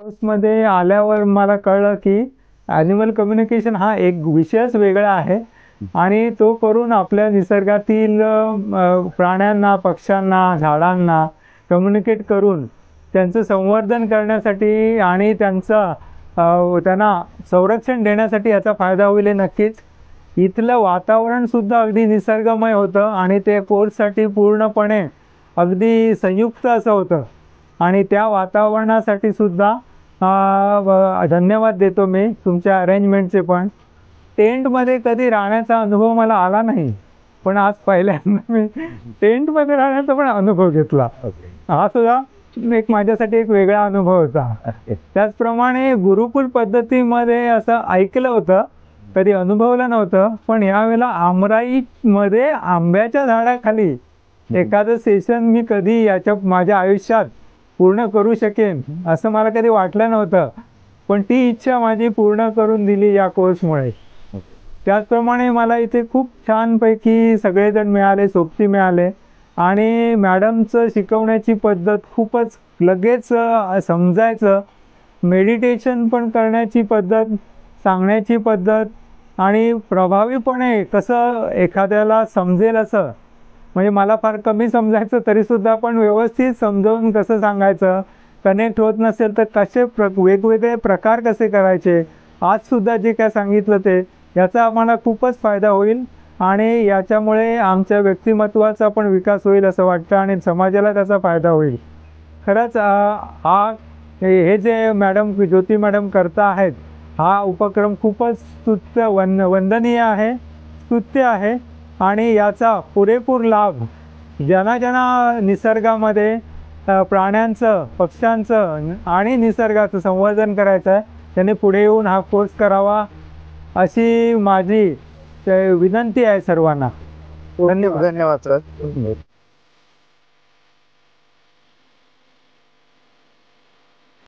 कोर्समध्ये आल्यावर मला कळलं की ॲनिमल कम्युनिकेशन हा एक विषयच वेगळा आहे आणि तो करून आपल्या निसर्गातील प्राण्यांना, पक्ष्यांना, झाडांना कम्युनिकेट करून त्यांचं संवर्धन करण्यासाठी आणि त्यांना संरक्षण देण्यासाठी याचा फायदा होईल हे नक्कीच. इथलं वातावरणसुद्धा अगदी निसर्गमय होतं आणि ते कोर्ससाठी पूर्णपणे अगदी संयुक्त असं होतं आणि त्या वातावरणासाठी सुद्धा धन्यवाद देतो मी तुमच्या अरेंजमेंटचे पण. टेंटमध्ये कधी राहण्याचा अनुभव मला आला नाही, पण आज पहिल्यांदा मी टेंटमध्ये राहण्याचा पण अनुभव घेतला. हा सुद्धा एक माझ्यासाठी एक वेगळा अनुभव होता. त्याचप्रमाणे गुरुकुल पद्धतीमध्ये असं ऐकलं होतं, कधी अनुभवलं नव्हतं, पण यावेळेला आमराईमध्ये आंब्याच्या झाडाखाली एखादं सेशन मी कधी माझ्या आयुष्यात पूर्ण करू शकेन असं मला कधी वाटलं नव्हतं, पण ती इच्छा माझी पूर्ण करून दिली या कोर्समुळे. त्याचप्रमाणे मला इथे खूप छानपैकी सगळेजण मिळाले, सोबती मिळाले आणि मॅडमचं शिकवण्याची पद्धत खूपच लगेच समजायचं, मेडिटेशन पण करण्याची पद्धत, सांगण्याची पद्धत आणि प्रभावीपणे कसं एखाद्याला समजेल असं, म्हणजे मला फार कमी समजायचं तरीसुद्धा पण व्यवस्थित समजावून कसं सांगायचं, कनेक्ट होत नसेल तर कसे वेगवेगळे प्रकार कसे करायचे, आजसुद्धा जे काय सांगितलं ते याचा आम्हाला खूपच फायदा होईल आणि याच्यामुळे आमच्या व्यक्तिमत्त्वाचा पण विकास होईल असं वाटतं आणि समाजाला त्याचा फायदा होईल. खरंच हे जे मॅडम ज्योती मॅडम करता आहेत, हा उपक्रम खूपच वंदनीय आहे, स्तुत्य आहे आणि याचा पुरेपूर लाभ ज्यांना निसर्गामध्ये प्राण्यांचं, पक्ष्यांचं आणि निसर्गाचं संवर्धन करायचं आहे त्यांनी पुढे येऊन हा कोर्स करावा अशी माझी विनंती आहे सर्वांना. धन्यवाद. धन्यवाद सर.